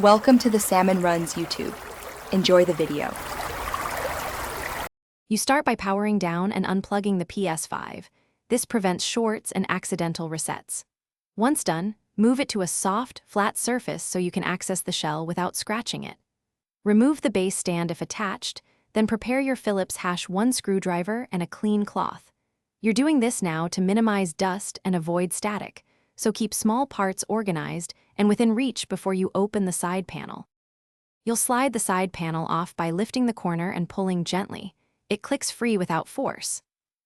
Welcome to the Salmon Runs YouTube. Enjoy the video. You start by powering down and unplugging the Ps5. This prevents shorts and accidental resets. Once done, move it to a soft, flat surface so you can access the shell without scratching it. Remove the base stand if attached, then prepare your Phillips #1 screwdriver and a clean cloth. You're doing this now to minimize dust and avoid static, so keep small parts organized and within reach before you open the side panel. You'll slide the side panel off by lifting the corner and pulling gently. It clicks free without force.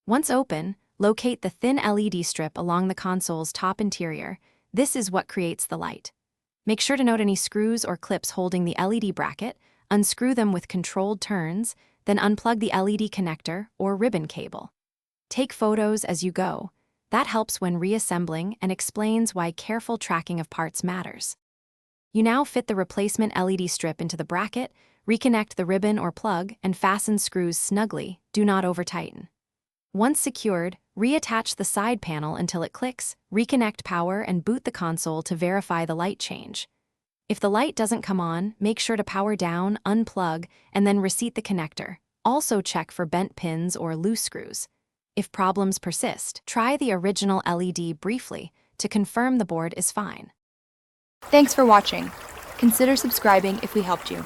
Once open, locate the thin LED strip along the console's top interior. This is what creates the light. Make sure to note any screws or clips holding the LED bracket, unscrew them with controlled turns, then unplug the LED connector or ribbon cable. Take photos as you go. That helps when reassembling and explains why careful tracking of parts matters. You now fit the replacement LED strip into the bracket, reconnect the ribbon or plug, and fasten screws snugly. Do not over-tighten. Once secured, reattach the side panel until it clicks, reconnect power, and boot the console to verify the light change. If the light doesn't come on, make sure to power down, unplug, and then reseat the connector. Also check for bent pins or loose screws. If problems persist, try the original LED briefly to confirm the board is fine. Thanks for watching. Consider subscribing if we helped you.